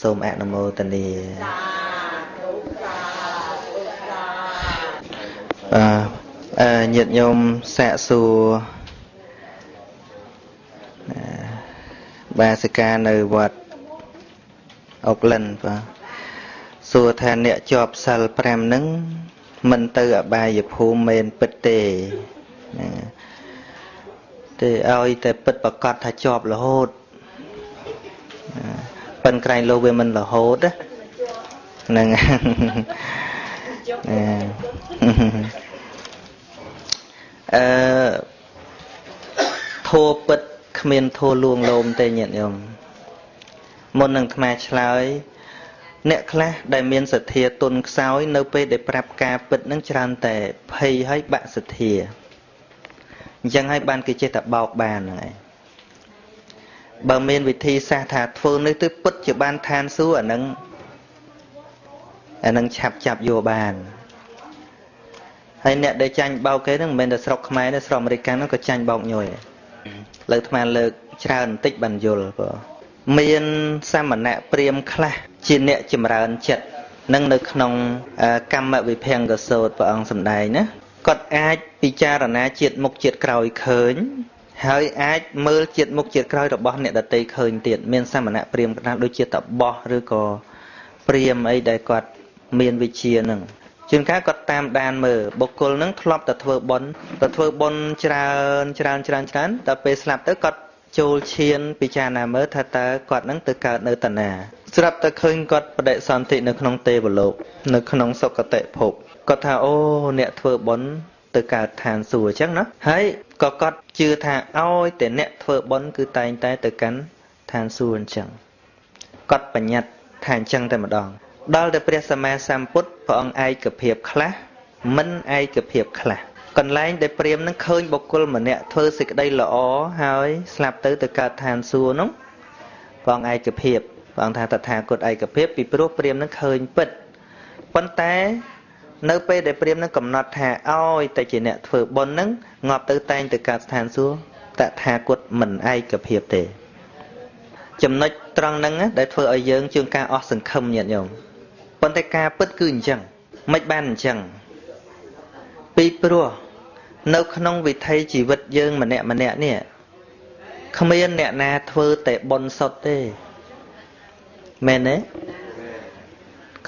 សូមអនុមោទនាញាតិញោមសាកសួរបាសិកានៅវត្តអុកលិនបាទសួរថាអ្នកជាប់សិល5ហ្នឹងមិនទៅអបាយភូមិមែនពិតទេទេឲ្យតែពិតប្រកបថាជាប់រហូតប៉ិនក្រែងលោកវាមិនរហូតហ្នឹងធัวពិតគ្មានធัวលួងលោមទេញាតិញោមមុននឹងអាត្មាឆ្លើយអ្នកខ្លះដែលមានសទ្ធាទុនខ្សោយនៅពេលដែលប្រាប់ការពិតនឹងច្រើនតែភ័យហើយបាក់សទ្ធាអញ្ចឹងហើយបានគេចេះតែបោកបានហ្នឹងឯងបើមានវិធីសាស្ត្រថាធ្វើនេះទៅពិតជាបានឋានសួគ៌អានឹងឆាប់ចាប់យកបានហើយអ្នកដែលចាញ់បោកគេហ្នឹងមិនមែនតែស្រុកខ្មែរទេស្រុកអាមេរិកហ្នឹងក៏ចាញ់បោកញយលើកអាត្មាលើកច្រើនបន្តិចបានយល់បើមានសមណៈព្រាហ្មណ៍ខ្លះជាអ្នកចម្រើនចិត្តនឹងនៅក្នុងកម្មវិភង្គសូត្រព្រះអង្គសម្ដែងណាគាត់អាចពិចារណាជាតិមុខជាតិក្រោយឃើញហើយអាចមើលជាតិមុខជាតិក្រោយរបស់អ្នកដទៃឃើញទៀតមានសមណៈព្រាហ្មណ៍ខ្លះដូចជាតបោះឬក៏ព្រាហ្មណ៍អីដែលគាត់មានវិជ្ជានឹងជួនកាលគាត់តាមដានមើលបុគ្គលនឹងធ្លាប់តែធ្វើបុណ្យច្រើនតែពេលស្លាប់ទៅគាត់ចូលឈានពិចារណាមើលថាតើគាត់នឹងទៅកើតនៅតាណាស្រាប់តែឃើញគាត់បដិសន្ធិនៅក្នុងទេវលោកនៅក្នុងសុគតិភពគាត់ថាអូអ្នកធ្វើបុណ្យទៅកើតឋានសួគ៌អញ្ចឹងណាហើយក៏គាត់ជឿថាឲ្យតែអ្នកធ្វើបុណ្យគឺតែងតែទៅកាន់ឋានសួគ៌អញ្ចឹងគាត់បញ្ញត្តិថាអញ្ចឹងតែម្ដងដល់តែព្រះសម្មាសម្ពុទ្ធព្រះអង្គឯកភាពខ្លះមិនឯកភាពខ្លះកន្លែងដែលព្រាហ្មណ៍នឹងឃើញបុគ្គលម្នាក់ធ្វើសេចក្តីល្អហើយស្លាប់ទៅកើតឋានសួគ៌នោះព្រះអង្គឯកភាពព្រះអង្គថាតថាគតឯកភាពពីព្រោះព្រាហ្មណ៍នឹងឃើញពិតប៉ុន្តែនៅពេលដែលព្រាហ្មណ៍នឹងកំណត់ថាឲ្យតែជាអ្នកធ្វើបុណ្យនឹងងាប់ទៅតែងទៅកើតស្ថានសួគ៌តថាគតមិនឯកភាពទេចំណុចត្រង់ហ្នឹងដែលធ្វើឲ្យយើងជួនកាលអស់សង្ឃឹមញាតិញោមប៉ុន្តែការពិតគឺអញ្ចឹងមិនបានអញ្ចឹងពីព្រោះនៅក្នុងវិថីជីវិតយើងម្នាក់នេះគ្មានអ្នកណាធ្វើតែបុណ្យសុទ្ធទេមែនទេ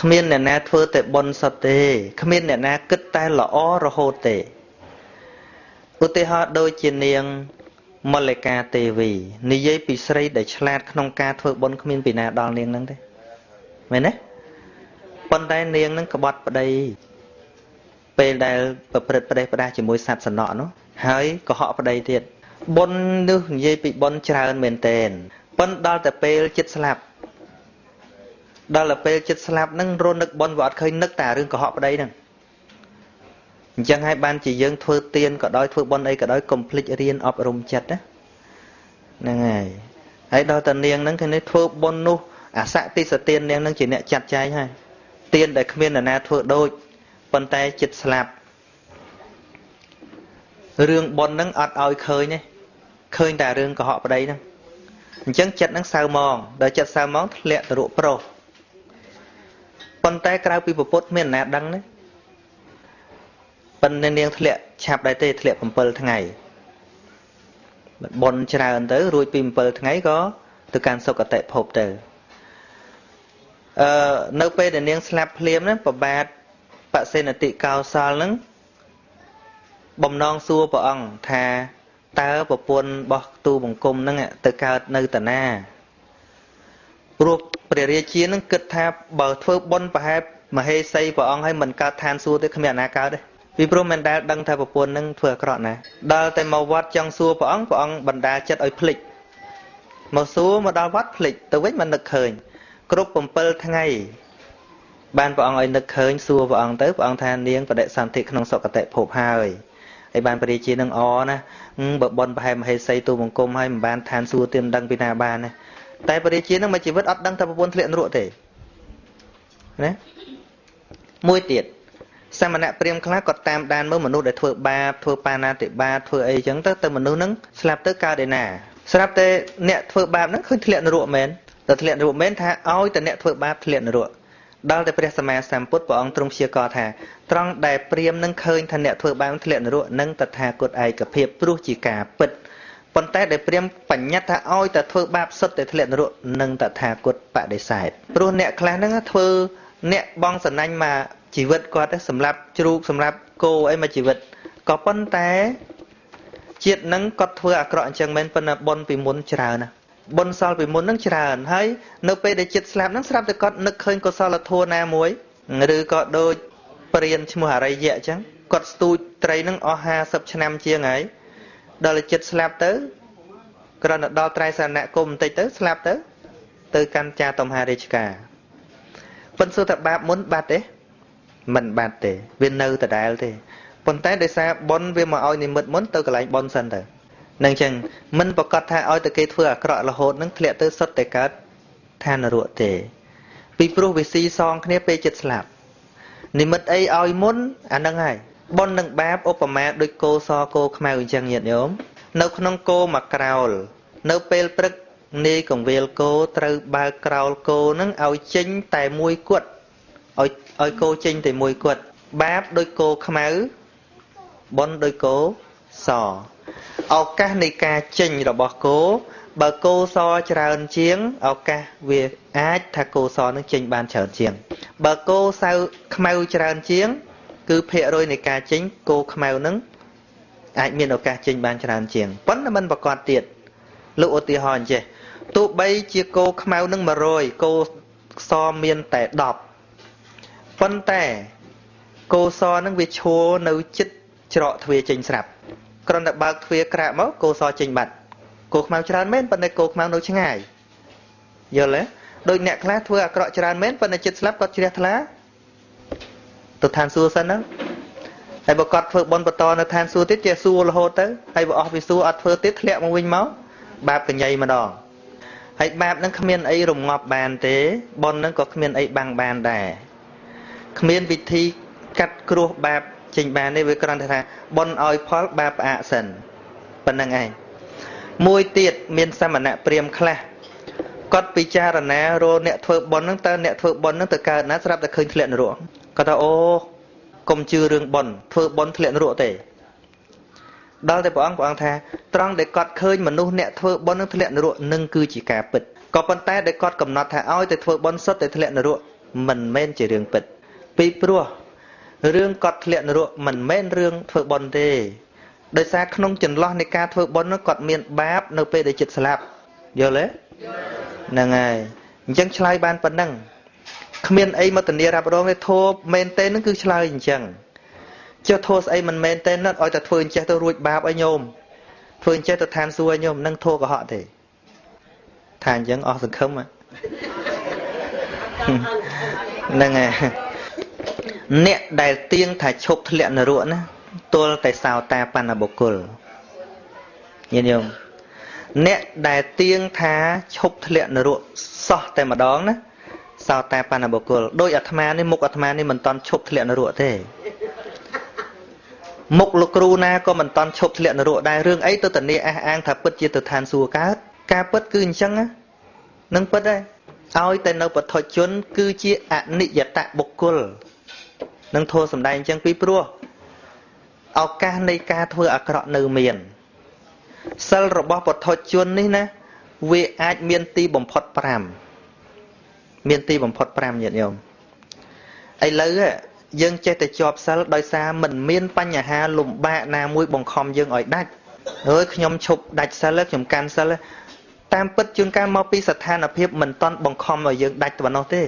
គ្មានអ្នកណាធ្វើតែបុណ្យសុទ្ធទេគ្មានអ្នកណាគិតតែល្អរហូតទេឧទាហរណ៍ដូចជានាងមល្លិកាទេវីនិយាយពីស្រីដែលឆ្លាតក្នុងការធ្វើបុណ្យគ្មានពីណាដល់នាងហ្នឹងទេមែនទេប៉ុន្តែនាងហ្នឹងក្បត់ប្តីពេលដែលប្រព្រឹត្តប្រេះផ្ដាស់ជាមួយសត្វសំណក់នោះហើយកុហកប្តីទៀតបុណ្យនេះនិយាយពីបុណ្យច្រើនមែនតែនប៉ុន្តែដល់តែពេលចិត្តស្លាប់ហ្នឹងរនឹកបុណ្យវាអត់ឃើញនឹកតែរឿងកុហកប្តីហ្នឹងអញ្ចឹងហើយបានជាយើងធ្វើទានក៏ដោយធ្វើបុណ្យអីក៏ដោយកុំភ្លេចរៀនអប់រំចិត្តណាហ្នឹងហើយដល់តានាងហ្នឹងគឺធ្វើបុណ្យនោះអសតិសទាននាងហ្នឹងជាអ្នកចាត់ចែងហើយទានដែលគ្មាននរណាធ្វើដូចប៉ុន្តែចិត្តស្លាប់រឿងបុណ្យហ្នឹងអត់ឲ្យឃើញទេឃើញតែរឿងកុហកប្តីហ្នឹងអញ្ចឹងចិត្តហ្នឹងសៅមងដល់ចិត្តសៅមងធ្លាក់ទៅរកប្រុសប៉ុន្តែក្រៅពីពុទ្ធមានអ្នកណាដឹងទេប៉ុន្តែនាងធ្លាក់ឆាប់ដែរទេធ្លាក់7ថ្ងៃបុណ្យច្រើនទៅរួចពី7ថ្ងៃក៏ទៅកាន់សុគតិភពទៅនៅពេលដែលនាងស្លាប់ភ្លាមហ្នឹងប្របាទបសេនតិកោសលហ្នឹងបំណងសួរព្រះអង្គថាតើប្រពន្ធរបស់ទូបង្គំហ្នឹងទៅកើតនៅតាណាព្រោះព្រះរាជានឹងគិតថាបើធ្វើបុណ្យប្រហែលមហេសីព្រះអង្គឲ្យមិនកើតឋានសួគ៌ទេគ្មានអ្នកណាកើតទេពីព្រោះមិនដែលដឹងថាប្រពន្ធនឹងធ្វើអាក្រក់ណាដល់តែមកវត្តចង់សួរព្រះអង្គបណ្ដាចិត្តឲ្យភ្លេចមកសួរមកដល់វត្តភ្លេចទៅវិញមិននឹកឃើញគ្រប់7ថ្ងៃបានព្រះអង្គឲ្យនឹកឃើញសួរព្រះអង្គទៅព្រះអង្គថានាងបដិសន្ធិក្នុងសុគតិភពហើយបានព្រះរាជានឹងអណាបើបុណ្យប្រហែលមហេសីទូបង្គំហើយមិនបានឋានសួគ៌ទេមិនដឹងពីណាបានទេតែព្រះរាជានឹងមួយជីវិតអត់ដឹងថាប្រពន្ធធ្លាក់នរកទេណាមួយទៀតសមណៈព្រាហ្មណ៍ខ្លះក៏តាមដានមើលមនុស្សដែលធ្វើបាបធ្វើបាណាតិបាតធ្វើអីចឹងទៅមនុស្សហ្នឹងស្លាប់ទៅកើតឯណាស្រាប់តែអ្នកធ្វើបាបហ្នឹងឃើញធ្លាក់នរកមែន ទៅធ្លាក់នរកមែនថាឲ្យតែអ្នកធ្វើបាបធ្លាក់នរកដល់តែព្រះសម្មាសម្ពុទ្ធព្រះអង្គទ្រង់ព្យាករថាត្រង់ដែលព្រាហ្មណ៍នឹងឃើញថាអ្នកធ្វើបាបធ្លាក់នរកនឹងតថាគតឯកភាពព្រោះជាការពិតប៉ុន្តែដែលព្រាហ្មណ៍បញ្ញត្តិថាឲ្យតែធ្វើបាបសុទ្ធតែធ្លាក់នរកនឹងតថាគតបដិសេធព្រោះអ្នកខ្លះហ្នឹងធ្វើអ្នកបងសណាញ់មកជីវិតគាត់សម្រាប់ជ្រូកសម្រាប់គោអីមកជីវិតក៏ប៉ុន្តែជាតិហ្នឹងគាត់ធ្វើអាក្រក់អញ្ចឹងមែនប៉ុន្តែបុណ្យពីមុនច្រើនណាបុណ្យសល់ពីមុនហ្នឹងច្រើនហើយនៅពេលដែលចិត្តស្លាប់ហ្នឹងស្រាប់តែគាត់នឹកឃើញកុសលធម៌ណាមួយឬក៏ដូចព្រានឈ្មោះអរិយៈអញ្ចឹងគាត់ស្ទូចត្រីហ្នឹងអស់50ឆ្នាំជាងហើយដល់ចិត្តស្លាប់ទៅគ្រាន់តែដល់ត្រៃសរណគមបន្តិចទៅស្លាប់ទៅកាន់ចាតមហារាជការប៉ុន្តែសួរថាបាបមុនបាត់ទេមិនបាត់ទេវានៅដដែលទេប៉ុន្តែដោយសារបុណ្យវាមកឲ្យនិមិត្តមុនទៅកន្លែងបុណ្យសិនទៅនឹងចឹងមិនប្រកាសថាឲ្យតែគេធ្វើអាក្រក់រហូតនឹងធ្លាក់ទៅសុទ្ធតែកើតឋាននរកទេពីព្រោះវាស៊ីសងគ្នាពេលចិត្តស្លាប់និមិត្តអីឲ្យមុនអានឹងហើយបុណ្យនិងបាបឧបមាដូចគោសគោខ្មៅអញ្ចឹងញាតិញោមនៅក្នុងគោមួយក្រោលនៅពេលព្រឹកនាយកង្វៀលគោត្រូវបើកក្រោលគោនឹងឲ្យចេញតែមួយគត់ឲ្យគោចេញតែមួយគត់បាបដូចគោខ្មៅបុណ្យដូចគោសឱកាសនៃការចេញរបស់គោបើគោសច្រើនជាងឱកាសវាអាចថាគោសនឹងចេញបានច្រើនជាងបើគោសៅខ្មៅច្រើនជាងគឺភាគរយនៃការចេញគោខ្មៅនឹងអាចមានឱកាសចេញបានច្រើនជាងប៉ុន្តែមិនប្រកាសទៀតលោកឧទាហរណ៍អញ្ចេះទោះបីជាគោខ្មៅនឹង100គោសមានតែ10ប៉ុន្តែគោសនឹងវាឈរនៅចិត្តច្រកទ្វារចេញស្រាប់គ្រាន់តែបើកទ្វារក្រាក់មកគោសចេញបាត់គោខ្មៅច្រើនមែនប៉ុន្តែគោខ្មៅនៅឆ្ងាយយល់ទេដូចអ្នកខ្លះធ្វើអាក្រក់ច្រើនមែនប៉ុន្តែចិត្តស្លាប់គាត់ជ្រះថ្លាទៅឋានសួគ៌សិនហ្នឹងហើយបើគាត់ធ្វើបុណ្យបន្តនៅឋានសួគ៌ទៀតចេះសួររហូតទៅហើយបើអស់ពីសួគ៌អត់ធ្វើទៀតធ្លាក់មកវិញមកបាបកញ្ញៃម្ដងហើយបាបហ្នឹងគ្មានអីរងាប់បានទេបុណ្យហ្នឹងក៏គ្មានអីបាំងបានដែរគ្មានវិធីកាត់គ្រោះបាបចេញបានទេវាគ្រាន់តែថាបុណ្យឲ្យផលបាបផ្អាកសិនប៉ុណ្្នឹងឯងមួយទៀតមានសមណៈព្រាហ្មណ៍ខ្លះគាត់ពិចារណារកអ្នកធ្វើបុណ្យហ្នឹងតើអ្នកធ្វើបុណ្យហ្នឹងទៅកើតណាស្រាប់តែឃើញធ្លាក់នរកគាត់ថាអូកុំជឿរឿងបុណ្យធ្វើបុណ្យធ្លាក់នរកទេដល់តែព្រះអង្គថាត្រង់ដែលគាត់ឃើញមនុស្សអ្នកធ្វើបុណ្យនឹងធ្លាក់នរកនឹងគឺជាការពិតក៏ប៉ុន្តែដែលគាត់កំណត់ថាឲ្យតែធ្វើបុណ្យសុទ្ធតែធ្លាក់នរកមិនមែនជារឿងពិតពីព្រោះរឿងគាត់ធ្លាក់នរកមិនមែនរឿងធ្វើបុណ្យទេដោយសារក្នុងចន្លោះនៃការធ្វើបុណ្យនោះគាត់មានបាបនៅពេលដែលចិត្តស្លាប់យល់ទេហ្នឹងហើយអញ្ចឹងឆ្លើយបានប៉ុណ្ណឹងគ្មានអីមកធានារ៉ាប់រងទេធម៌មែនទេនឹងគឺឆ្លើយអញ្ចឹងចុះធម៌ស្អីមិនមែនទេនោះឲ្យតែធ្វើអញ្ចេះទៅរួចបាបឲ្យញោមធ្វើអញ្ចេះទៅឋានសួគ៌ឲ្យញោមនឹងធម៌កុហកទេថាអញ្ចឹងអស់សង្ឃឹមហ្នឹងហើយអ្នកដែលទៀងថាឈប់ធ្លាក់នរកណាទល់តែសោតាបណ្ណបុគ្គលញាតិញោមអ្នកដែលទៀងថាឈប់ធ្លាក់នរកសោះតែម្ដងណាសោតាបណ្ណបុគ្គលដោយអាត្មានេះមុខអាត្មានេះមិនតន់ឈប់ធ្លាក់នរកទេមុខលោកគ្រូណាក៏មិនតន់ឈប់ធ្លាក់នរកដែររឿងអីទៅធានាអះអាងថាពិតជាទៅឋានសួគ៌កើតការពិតគឺអញ្ចឹងនឹងពិតដែរឲ្យតែនៅពុទ្ធជនគឺជាអនិច្ចតបុគ្គលនឹងធម៌សម្ដែងអញ្ចឹងពីព្រោះឱកាសនៃការធ្វើអាក្រក់នៅមានសិលរបស់ពុទ្ធជននេះណាវាអាចមានទីបំផុត5មានទីបំផុត5ញាតិញោមឥឡូវយើងចេះតែជាប់សិលដោយសារមិនមានបញ្ហាលំបាកណាមួយបង្ខំយើងឲ្យដាច់ហើយខ្ញុំឈប់ដាច់សិលខ្ញុំកាន់សិលតាមពិតជួនកាលមកពីស្ថានភាពមិនតន់បង្ខំឲ្យយើងដាច់ទៅប៉ុណ្ណោះទេ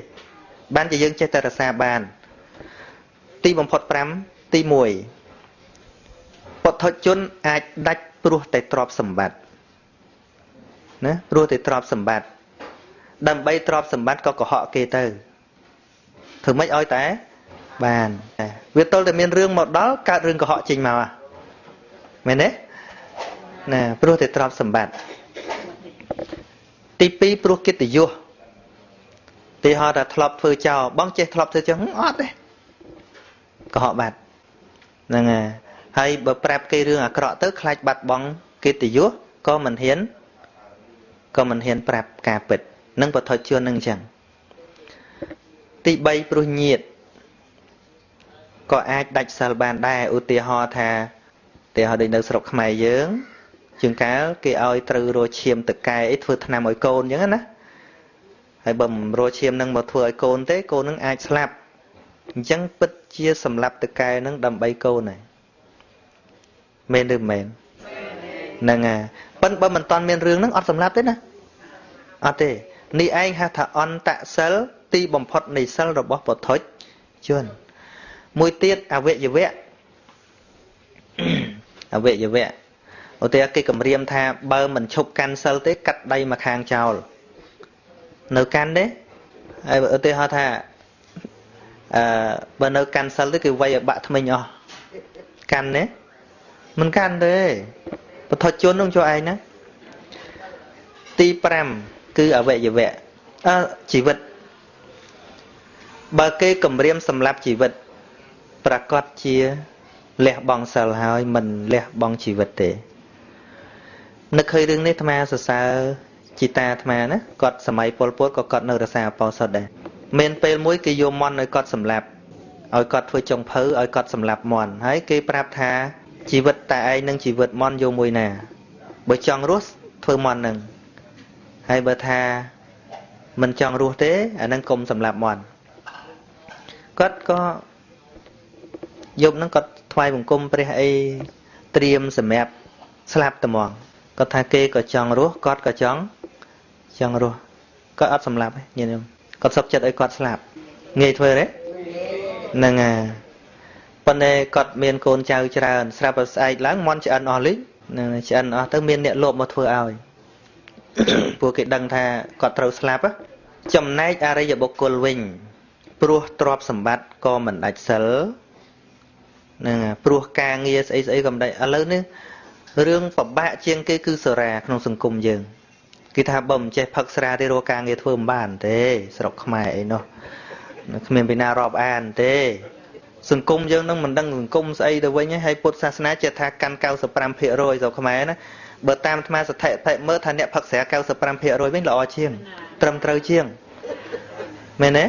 បានជាយើងចេះតែរក្សាបានទីបំផុត5ទី1ពុទ្ធជនអាចដាច់ព្រោះតែទ្រព្យសម្បត្តិណាព្រោះតែទ្រព្យសម្បត្តិដើម្បីទ្រព្យសម្បត្តិក៏កុហកគេទៅធ្វើម៉េចឲ្យតែបានវាទល់តែមានរឿងមកដល់កើតរឿងកុហកចេញមកមែនទេណាព្រោះតែទ្រព្យសម្បត្តិទី2ព្រោះកិត្តិយសទីហោថាធ្លាប់ធ្វើចោលបងចេះធ្លាប់ធ្វើចឹងអត់ទេកុហកបាត់ហ្នឹងហើយបើប្រាប់គេរឿងអាក្រក់ទៅខ្លាចបាត់បង់កិត្តិយសក៏មិនហ៊ានប្រាប់ការពិត នឹងបថុជននឹងអញ្ចឹងទី3ព្រោះញាតិក៏អាចដាច់សិលបានដែរឧទាហរណ៍ថាតែឲ្យដូចនៅស្រុកខ្មែរយើងជាងកាលគេឲ្យត្រូវរកឈាមតកែអីធ្វើថ្នាំឲ្យកូនអញ្ចឹងណាហើយបើមិនរកឈាមនឹងមកធ្វើឲ្យកូនទេកូននឹងអាចស្លាប់អញ្ចឹងពិតជាសម្លាប់តកែនឹងដើម្បីកូនហើយមែនឬមិនមែនហ្នឹងហើយប៉ិនបើមិនតាន់មានរឿងហ្នឹងអត់សម្លាប់ទេណាអត់ទេនេះឯងហៅថាអន្តសិលទីបំផុតនៃសិលរបស់ពុទ្ធជនមួយទៀតអវយវៈអវយវៈឧទាហរណ៍គេគម្រាមថាបើមិនឈប់កាន់សិលទេកាត់ដៃមកខាងចោលនៅកាន់ទេហើយឧទាហរណ៍ថាបើនៅកាន់សិលទេគេវាយឲ្យបាក់ថ្មិញអស់កាន់ទេមិនកាន់ទេពុទ្ធជននឹងចូលឯងណាទី5គឺអវយវៈជីវិតបើគេគម្រាមសម្លាប់ជីវិតប្រកាសជាលះបង់សិលហើយមិនលះបង់ជីវិតទេនឹកឃើញរឿងនេះអាត្មាសរសើរជីតាអាត្មាណាគាត់សម័យពលពតក៏គាត់នៅរសាអបោសុតដែរមានពេលមួយគេយកមន់ឲ្យគាត់សម្លាប់ឲ្យគាត់ធ្វើចុងភៅឲ្យគាត់សម្លាប់មន់ហើយគេប្រាប់ថាជីវិតតែឯងនឹងជីវិតមន់យកមួយណាបើចង់រស់ធ្វើមន់នឹងហើយបើថាមិនចង់រស់ទេអានឹងកុំសម្លាប់មន់គាត់ក៏យប់ហ្នឹងគាត់ថ្វាយបង្គំព្រះអីត្រៀមសម្រាប់ស្លាប់ត្មងគាត់ថាគេក៏ចង់រស់គាត់ក៏ចង់រស់គាត់អត់សម្លាប់ទេញាតិញោមគាត់សុខចិត្តឲ្យគាត់ស្លាប់ងាយធ្វើទេហ្នឹងហើយប៉ុន្តែគាត់មានកូនចៅច្រើនស្រាប់តែស្អែកឡើងមន់ឆ្អិនអស់លីងហ្នឹងឆ្អិនអស់ទៅមានអ្នកលបមកធ្វើឲ្យពួកគេដឹងថាគាត់ត្រូវស្លាប់ចំណែកអរិយបុគ្គលវិញព្រោះទ្រព្យសម្បត្តិក៏មិនដាច់សិលហ្នឹងព្រោះការងារស្អីស្អីក៏មិនដាច់ឥឡូវនេះរឿងពិបាកជាងគេគឺសេរាក្នុងសង្គមយើងគេថាបើមិនចេះផឹកស្រាទេរកការងារធ្វើមិនបានទេស្រុកខ្មែរអីនោះគ្មានពីណារាប់អានទេសង្គមយើងនឹងមិនដឹងសង្គមស្អីទៅវិញហើយពុទ្ធសាសនាចេះថាកាន់ 95% ស្រុកខ្មែរណាបើតាមអាត្មាសថិមើលថាអ្នកផឹកស្រា 95% វិញល្អជាងត្រឹមត្រូវជាងមែនទេ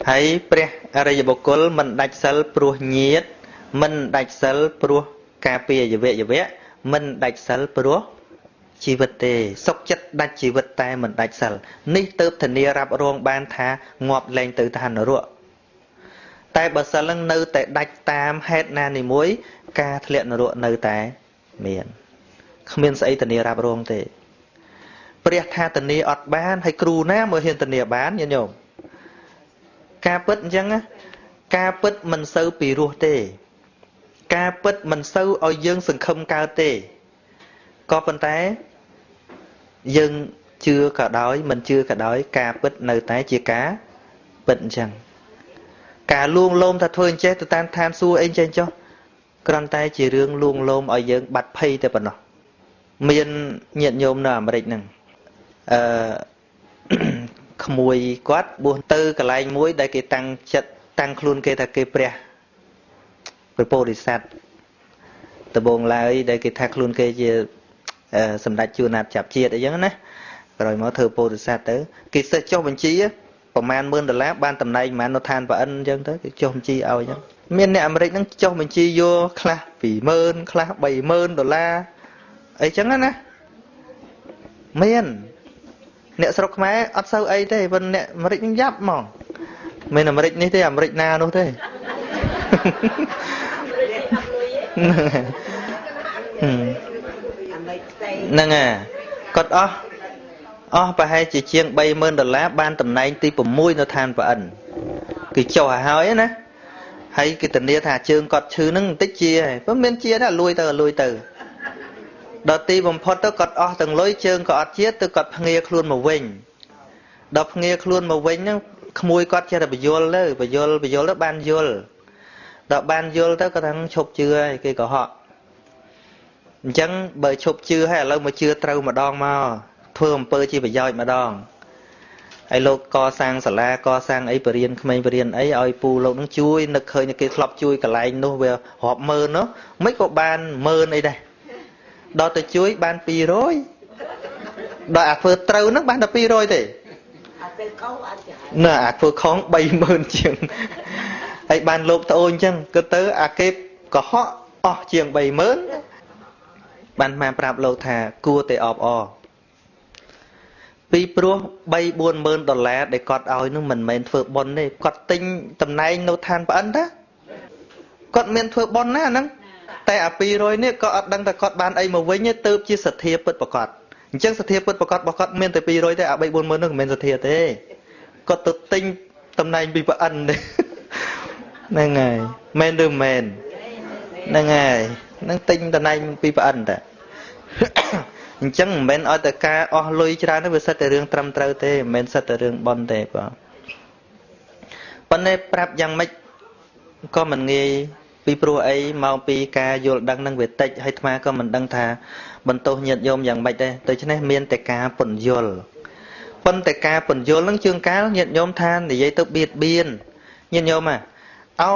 ហើយព្រះអរិយបុគ្គលមិនដាច់សិលព្រោះញាតិមិនដាច់សិលព្រោះការពារយវៈមិនដាច់សិលព្រោះជីវិតទេសុខចិត្តដាច់ជីវិតតែមិនដាច់សិលនេះទើបធានារ៉ាប់រងបានថាងាប់លែងទៅឋាននរកតែបើសិលនឹងនៅតែដាច់តាមហេតុណានីមួយការធ្លាក់នរកនៅតែមានគ្មានស្អីធានារ៉ាប់រងទេព្រះថាធានាអត់បានហើយគ្រូណាមើលហ៊ានធានាបានញាតិញោមការពិតអញ្ចឹងការពិតមិនសូវពីរោះទេការពិតមិនសូវឲ្យយើងសង្ឃឹមកើតទេក៏ប៉ុន្តែយើងជឿក៏ដោយមិនជឿក៏ដោយការពិតនៅតែជាការពិតអញ្ចឹងការលួងលោមថាធ្វើអញ្ចេះទៅតាមឋានសួគ៌អីចេះចុះគ្រាន់តែជារឿងលួងលោមឲ្យយើងបាត់ភ័យតែប៉ុណ្ណោះមានញាតិញោមនៅអាមេរិកហ្នឹងក្មួយគាត់បួសទៅកន្លែងមួយដែលគេតាំងចិត្តតាំងខ្លួនគេថាគេព្រះពោធិសត្វដំបងឡើយដែលគេថាខ្លួនគេជាសម្ដេចជួនណាត់ចាប់ជាតិអីចឹងណាក្រោយមកធ្វើពោធិសត្វទៅគេសេះចុះបញ្ជីប្រមាណ$10,000បានតំណែងប្រមាណនៅឋានប្រអិនអញ្ចឹងទៅគេចុះបញ្ជីឲ្យអញ្ចឹងមានអ្នកអាមេរិកហ្នឹងចុះបញ្ជីយកខ្លះ$20,000ខ្លះ$30,000អីចឹងណាមានអ្នកស្រុកខ្មែរអត់សូវអីទេប៉ុន្តែអ្នកអាមេរិកនឹងយ៉ាប់ហ្មងមិនអាមេរិកនេះទេអាមេរិកណានោះទេហ្នឹងហើយគាត់អស់ប្រហែលជាជាង$30,000បានតំណែងទី6នៅឋានប្រអិនគេចុះឲ្យហើយណាហើយគេធានាថាជើងគាត់ឈឺហ្នឹងបន្តិចជាហើយព្រោះមានជាណាលួយទៅដល់ទីបំផុតទៅគាត់អស់ទាំងលុយជើងក៏អត់ជាទៅគាត់ភ្ងាខ្លួនមកវិញដល់ភ្ងាខ្លួនមកវិញហ្នឹងក្មួយគាត់ចេះតែបញ្យល់ទៅបានយល់ដល់បានយល់ទៅគាត់ថាឈប់ជឿហើយគេក៏ហក់អញ្ចឹងបើឈប់ជឿហើយឥឡូវមកជឿត្រូវម្ដងមកធ្វើអំពើជាប្រយោជន៍ម្ដងហើយលោកកសាងសាលាកសាងអីបរៀនក្មេងបរៀនអីឲ្យពូលោកនឹងជួយនឹកឃើញគេធ្លាប់ជួយកន្លែងនោះវារាប់ម៉ឺននោះមិនក៏បាន10000អីដែរដល់ទៅជួយបាន200ដល់អាធ្វើត្រូវហ្នឹងបានតែ200ទេ nè à phơi khóng bay mơn chừng hay ban lốp tôi chăng cứ tới à kép có họ chừng bay mớn ban mà prap lâu thà cua tê ọp vì pro bay buôn mơn đòn lá để cọt oi nó mình phơi bon này cọt tinh tầm nay nô than bẩn đó cọt men phơi bon á nắngแต่អាពីរយនេះក៏អត់ដឹងថាគាត់បានអីមកវិញទេទៅជាសទ្ធាពិតប្រកបអញ្ចឹងសទ្ធាពិតប្រកបរបស់គាត់មានតែ200ទេអា3 40000នោះមិនមែនសទ្ធាទេគាត់ទៅទិញតំណែងពីប្រអិនទេហ្នឹងហើយមែនឬមែនហ្នឹងហើយនឹងទិញតំណែងពីប្រអិនតាអញ្ចឹងមិនមែនឲ្យតែការអស់លុយច្រើនទេវាសិតតែរឿងត្រឹមត្រូវទេមិនមែនសិតតែរឿងបន់ទេបងប៉ុន្តែប្រាប់យ៉ាងម៉េចក៏មិនងាយពីព្រោះអីមកពីការយល់ដឹងនឹងវាតិចហើយអាត្មាក៏មិនដឹងថាបន្ទោសញាតិញោមយ៉ាងម៉េចដែរដូច្នេះមានតែការពន្យល់ប៉ុន្តែការពន្យល់នឹងជើងកាលញាតិញោមថានិយាយទៅបៀតបៀនញាតិញោមឲ្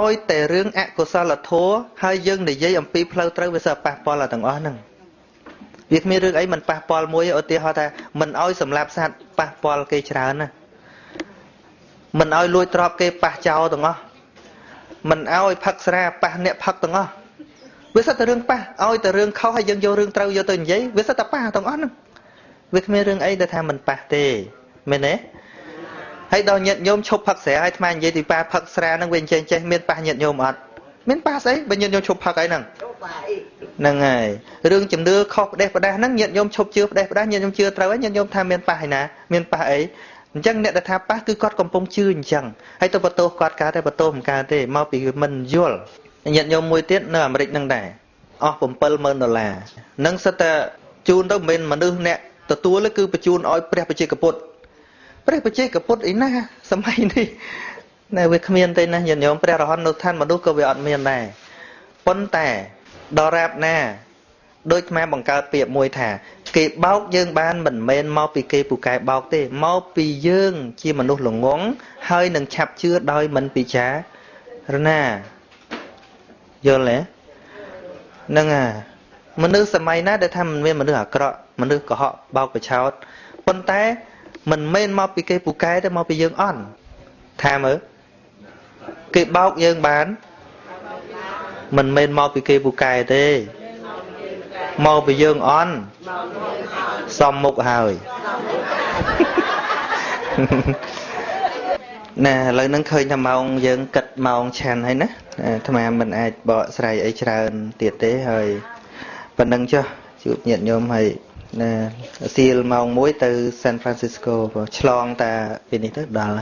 យតែរឿងអកុសលធម៌ហើយយើងនិយាយអំពីផ្លូវត្រូវវាសើប៉ះពាល់ទាំងអស់ហ្នឹងវាគ្មានរឿងអីមិនប៉ះពាល់មួយឧទាហរណ៍ថាមិនឲ្យសម្លាប់សត្វប៉ះពាល់គេច្រើនណាមិនឲ្យលួចទ្រព្យគេប៉ះចោលទាំងអស់មិនឲ្យផឹកស្រាប៉ះអ្នកផឹកទាំងអស់វាសិតតែរឿងប៉ះឲ្យតែរឿងខុសហើយយើងយករឿងត្រូវយកទៅនិយាយវាសិតតែប៉ះទាំងអស់ហ្នឹងវាគ្មានរឿងអីដែលថាមិនប៉ះទេមែនទេហើយដល់ញាតិញោមឈប់ផឹកស្រាឲ្យអាត្មានិយាយពីប៉ះផឹកស្រាហ្នឹងវាចេះមានប៉ះញាតិញោមអត់មានប៉ះស្អីបើញាតិញោមឈប់ផឹកអីហ្នឹងហ្នឹងហើយរឿងជំនឿខុសផ្ដេសផ្ដាសហ្នឹងញាតិញោមឈប់ជឿផ្ដេសផ្ដាសញាតិញោមជឿត្រូវហើយញាតិញោមថាមានប៉ះឯណាមានប៉ះអីអញ្ចឹងអ្នកដែលថាប៉ះគឺគាត់កំពុងជឿអញ្ចឹងហើយទៅបន្ទោសគាត់កើតតែបន្ទោសមិនកើតទេមកពីមិនយល់ញាតិញោមមួយទៀតនៅអាមេរិកហ្នឹងដែរអស់$70000ហ្នឹងសិតតែជូនទៅមិនមែនមនុស្សអ្នកទទួលគឺបញ្ជូនឲ្យព្រះបជាកពុទ្ធព្រះបជាកពុទ្ធអីណាសម័យនេះនៅវាគ្មានទេណាញាតិញោមព្រះរហន្តនៅឋានមនុស្សក៏វាអត់មានដែរប៉ុន្តែដល់រាបណាដូចអាបង្កើតពាក្យមួយថាគេបោកយើងបានមិនមែនមកពីគេពូកែបោកទេមកពីយើងជាមនុស្សល្ងងហើយនឹងឆាប់ជឿដោយមិនពិចារណាយល់ទេហ្នឹងហើយមនុស្សសម័យណាដែលថាមិនមានមនុស្សអាក្រក់មនុស្សកុហកបោកប្រឆោតប៉ុន្តែមិនមែនមកពីគេពូកែទេមកពីយើងអន់ថាមើលគេបោកយើងបានមិនមែនមកពីគេពូកែទេមកពីយើងអន់សំមុខហើយណែឥឡូវហ្នឹងឃើញថាម៉ោងយើងគិតម៉ោងឆាន់ហើយណាអាត្មាមិនអាចបកស្រាយអីច្រើនទៀតទេហើយប៉ុណ្្នឹងចុះជួបញាតិញោមហើយណាសៀលម៉ោង 1ទៅ San Francisco ឆ្លងតាពីនេះទៅដល់